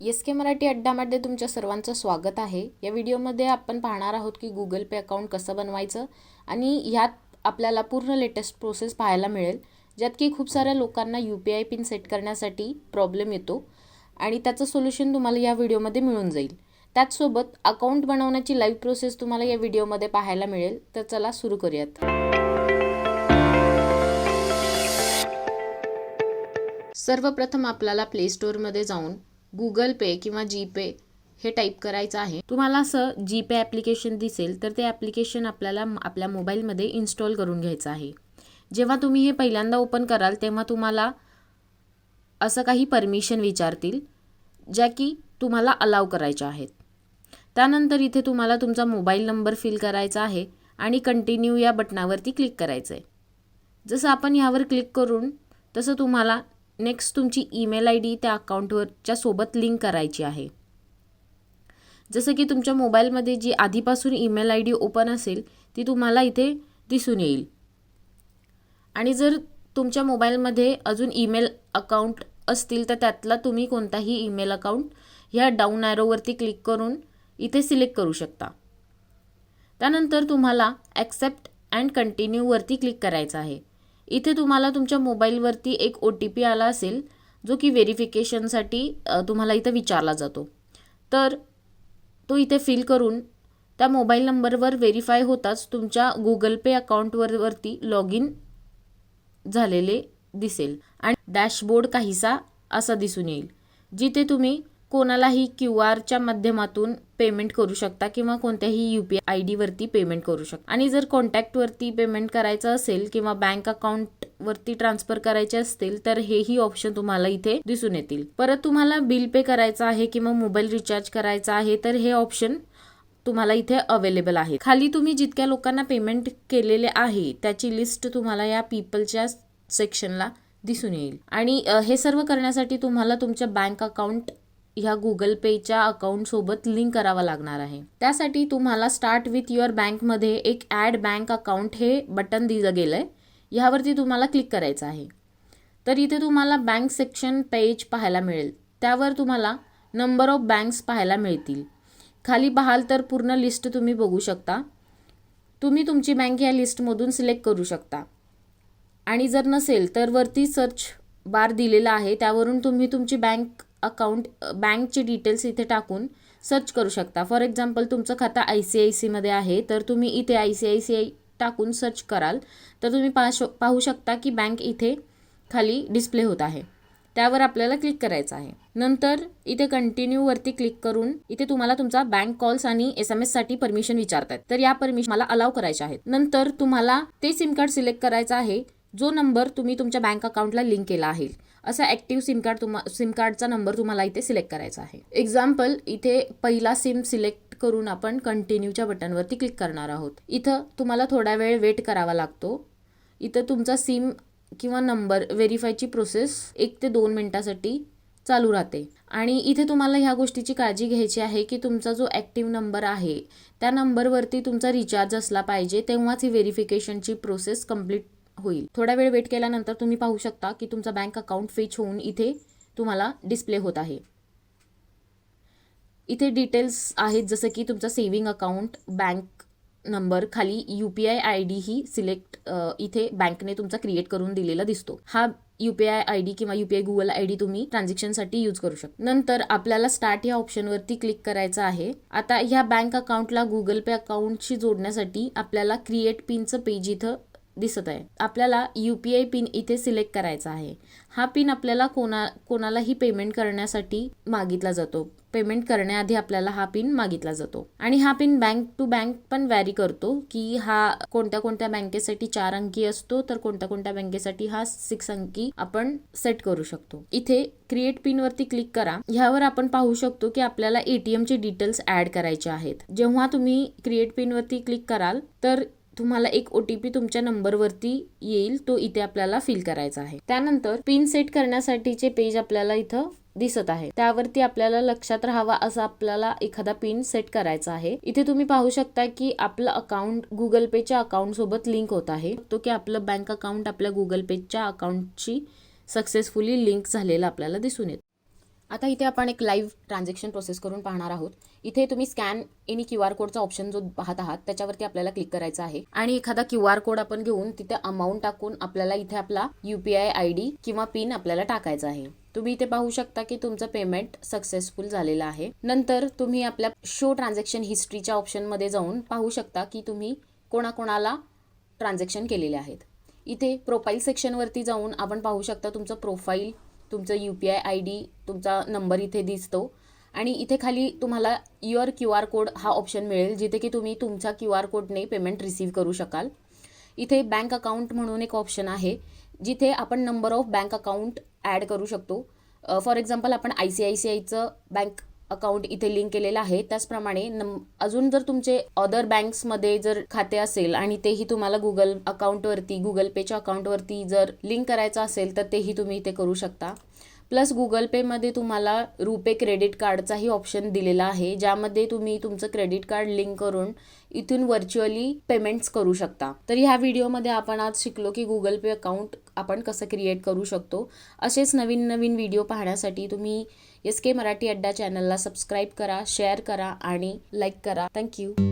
SK. Marathi अड्डामध्ये तुमच्या सर्वांचं स्वागत आहे. या व्हिडिओमध्ये आपण पाहणार आहोत की गुगल पे अकाउंट कसं बनवायचं आणि ह्यात आपल्याला पूर्ण लेटेस्ट प्रोसेस पाहायला मिळेल, ज्यात की खूप साऱ्या लोकांना UPI पिन सेट करण्यासाठी प्रॉब्लेम येतो आणि त्याचं सोल्युशन तुम्हाला या व्हिडिओमध्ये मिळून जाईल. त्याचसोबत अकाउंट बनवण्याची लाईव्ह प्रोसेस तुम्हाला या व्हिडिओमध्ये पाहायला मिळेल. तर चला सुरू करूयात. सर्वप्रथम आपल्याला प्ले स्टोअरमध्ये जाऊन गुगल पे किंवा जीपे हे टाईप करायचं आहे. तुम्हाला असं जीपे ॲप्लिकेशन दिसेल तर ते ॲप्लिकेशन आपल्याला आपल्या मोबाईलमध्ये इन्स्टॉल करून घ्यायचं आहे. जेव्हा तुम्ही हे पहिल्यांदा ओपन कराल तेव्हा तुम्हाला असं काही परमिशन विचारतील, ज्या की तुम्हाला अलाव करायच्या आहेत. त्यानंतर इथे तुम्हाला तुमचा मोबाईल नंबर फिल करायचा आहे आणि कंटिन्यू या बटनावरती क्लिक करायचं आहे. जसं आपण ह्यावर क्लिक करून तसं तुम्हाला नेक्स्ट तुमची ईमेल ID त्या अकाउंटवरच्या सोबत लिंक करायची आहे. जसं की तुमच्या मोबाईलमध्ये जी आधीपासून ईमेल ID ओपन असेल ती तुम्हाला इथे दिसून येईल. आणि जर तुमच्या मोबाईलमध्ये अजून ईमेल अकाउंट असतील तर त्यातला तुम्ही कोणताही ईमेल अकाउंट ह्या डाऊन ॲरोवरती क्लिक करून इथे सिलेक्ट करू शकता. त्यानंतर तुम्हाला ॲक्सेप्ट अँड कंटिन्यूवरती क्लिक करायचं आहे. इथे तुम्हाला तुमच्या मोबाईलवरती एक OTP आला असेल, जो की व्हेरिफिकेशनसाठी तुम्हाला इथं विचारला जातो. तर तो इथे फिल करून त्या मोबाईल नंबरवर व्हेरीफाय होताच तुमच्या गुगल पे अकाउंटवरती लॉग इन झालेले दिसेल आणि डॅशबोर्ड काहीसा असा दिसून येईल, जिथे तुम्ही कोणालाही QR माध्यमातून पेमेंट करू शकता किंवा कोणत्याही UPI ID वरती पेमेंट करू शकता. आणि जर कॉन्टॅक्टवरती पेमेंट करायचं असेल किंवा बँक अकाउंटवरती ट्रान्सफर करायचे असतील तर हेही ऑप्शन तुम्हाला इथे दिसून येतील. परत तुम्हाला बिल पे करायचं आहे किंवा मोबाईल रिचार्ज करायचा आहे तर हे ऑप्शन तुम्हाला इथे अवेलेबल आहे. खाली तुम्ही जितक्या लोकांना पेमेंट केलेले आहे त्याची लिस्ट तुम्हाला या पीपलच्या सेक्शनला दिसून येईल. आणि हे सर्व करण्यासाठी तुम्हाला तुमच्या बँक अकाउंट ह्या गुगल पेच्या अकाउंटसोबत लिंक करावा लागणार आहे. त्यासाठी तुम्हाला स्टार्ट विथ युअर बँकमध्ये एक ॲड बँक अकाउंट हे बटन दिलं गेलं आहे. ह्यावरती तुम्हाला क्लिक करायचं आहे. तर इथे तुम्हाला बँक सेक्शन पेज पाहायला मिळेल. त्यावर तुम्हाला नंबर ऑफ बँक्स पाहायला मिळतील. खाली पाहाल तर पूर्ण लिस्ट तुम्ही बघू शकता. तुम्ही तुमची बँक या लिस्टमधून सिलेक्ट करू शकता. आणि जर नसेल तर वरती सर्च बार दिलेला आहे, त्यावरून तुम्ही तुमची बँक अकाउंट बँकचे डिटेल्स इथे टाकून सर्च करू शकता. फॉर एक्झाम्पल तुमचं खातं ICICमध्ये आहे तर तुम्ही इथे ICICI टाकून सर्च कराल तर तुम्ही पाहू शकता की बँक इथे खाली डिस्प्ले होत आहे. त्यावर आपल्याला क्लिक करायचं आहे. नंतर इथे कंटिन्यूवरती क्लिक करून इथे तुम्हाला तुमचा बँक कॉल्स आणि SMS साठी परमिशन विचारतात. तर या परमिशन मला अलाव करायच्या आहेत. नंतर तुम्हाला ते सिम कार्ड सिलेक्ट करायचं आहे जो नंबर तुम्ही तुमच्या बँक अकाउंटला लिंक केला आहे. असा ॲक्टिव्ह सिम कार्डचा नंबर तुम्हाला इथे सिलेक्ट करायचा आहे. एक्झाम्पल इथे पहिला सिम सिलेक्ट करून आपण कंटिन्यूच्या बटनवरती क्लिक करणार आहोत. इथं तुम्हाला थोडा वेळ वेट करावा लागतो. इथं तुमचा सिम किंवा नंबर व्हेरीफायची प्रोसेस 1 ते 2 मिनिटासाठी चालू राहते. आणि इथे तुम्हाला ह्या गोष्टीची काळजी घ्यायची आहे की तुमचा जो ॲक्टिव्ह नंबर आहे त्या नंबरवरती तुमचा रिचार्ज असला पाहिजे, तेव्हाच ही व्हेरिफिकेशनची प्रोसेस कंप्लीट होईल. थोडा वेळ वेट केल्यानंतर तुम्ही पाहू शकता की तुमचा बँक अकाउंट फेच होऊन इथे तुम्हाला डिस्प्ले होत आहे. इथे डिटेल्स आहेत जसं की तुमचा सेव्हिंग अकाउंट, बँक नंबर, खाली UPI ID ही सिलेक्ट इथे बँकने तुमचा क्रिएट करून दिलेला दिसतो. हा UPI ID किंवा UPI गुगल ID तुम्ही ट्रान्झॅक्शनसाठी यूज करू शकता. नंतर आपल्याला स्टार्ट या ऑप्शनवरती क्लिक करायचं आहे. आता ह्या बँक अकाउंटला गुगल पे अकाउंटशी जोडण्यासाठी आपल्याला क्रिएट पिनचं पेज इथं दिसत आहे. आपल्याला UPI पिन इथे सिलेक्ट करायचा आहे. हा पिन आपल्याला कोणालाही पेमेंट करण्यासाठी मागितला जातो. पेमेंट करण्याआधी आपल्याला हा पिन मागितला जातो. आणि हा पिन बँक टू बँक पण व्हॅरी करतो की हा कोणत्या कोणत्या बँकेसाठी 4 अंकी असतो तर कोणत्या कोणत्या बँकेसाठी हा 6 अंकी आपण सेट करू शकतो. इथे क्रिएट पिन वरती क्लिक करा. ह्यावर आपण पाहू शकतो की आपल्याला ATM चे डिटेल्स ऍड करायचे आहेत. जेव्हा तुम्ही क्रिएट पिन वरती क्लिक कराल तर तुम्हाला एक OTP तुमच्या नंबरवरती येईल, तो इथे आपल्याला फिल करायचा आहे. त्यानंतर पिन सेट करण्यासाठीचे पेज आपल्याला इथं दिसत आहे. त्यावरती आपल्याला लक्षात राहावा असा आपल्याला एखादा पिन सेट करायचा आहे. इथे तुम्ही पाहू शकता की आपलं अकाउंट गुगल पेच्या अकाउंट सोबत लिंक होत आहे. तो की आपलं बँक अकाउंट आपल्या गुगल पेच्या अकाउंटशी सक्सेसफुली लिंक झालेलं आपल्याला दिसून येतं. आता इथे आपण एक लाईव्ह ट्रान्झॅक्शन प्रोसेस करून पाहणार आहोत. इथे तुम्ही स्कॅन एनी QR कोडचा ऑप्शन जो पाहत आहात त्याच्यावरती आपल्याला क्लिक करायचं आहे आणि एखादा QR कोड आपण घेऊन तिथे अमाऊंट टाकून आपल्याला इथे आपला UPI ID किंवा पिन आपल्याला टाकायचा आहे. तुम्ही इथे पाहू शकता की तुमचं पेमेंट सक्सेसफुल झालेलं आहे. नंतर तुम्ही आपल्या शो ट्रान्झॅक्शन हिस्ट्रीच्या ऑप्शनमध्ये जाऊन पाहू शकता की तुम्ही कोणाकोणाला ट्रान्झॅक्शन केलेले आहेत. इथे प्रोफाईल सेक्शनवरती जाऊन आपण पाहू शकता तुमचं प्रोफाईल, तुमचं UPI ID, तुमचा नंबर इथे दिसतो आणि इथे खाली तुम्हाला युअर QR कोड हा ऑप्शन मिळेल जिथे की तुम्ही तुमच्या QR कोडने पेमेंट रिसीव्ह करू शकाल. इथे बँक अकाउंट म्हणून एक ऑप्शन आहे जिथे आपण number of bank account add करू शकतो. फॉर एक्झाम्पल आपण ICICIचं बँक अकाउंट इथे लिंक केलेलं आहे. त्याचप्रमाणे अजून जर तुमचे अदर बँक्समध्ये जर खाते असेल आणि तेही तुम्हाला गुगल अकाउंटवरती, गुगल पेच्या अकाउंटवरती जर लिंक करायचं असेल तर तेही तुम्ही इथे करू शकता. प्लस गुगल पेमध्ये तुम्हाला रुपे क्रेडिट कार्डचाही ऑप्शन दिलेला आहे ज्यामध्ये तुम्ही तुमचं क्रेडिट कार्ड लिंक करून इथून व्हर्च्युअली पेमेंट्स करू शकता. तर ह्या व्हिडिओमध्ये आपण आज शिकलो की गुगल पे अकाउंट आपण कसं क्रिएट करू शकतो. असेच नवीन नवीन व्हिडिओ पाहण्यासाठी तुम्ही SK मराठी अड्डा चॅनलला सबस्क्राईब करा, शेअर करा आणि लाईक करा. थँक्यू.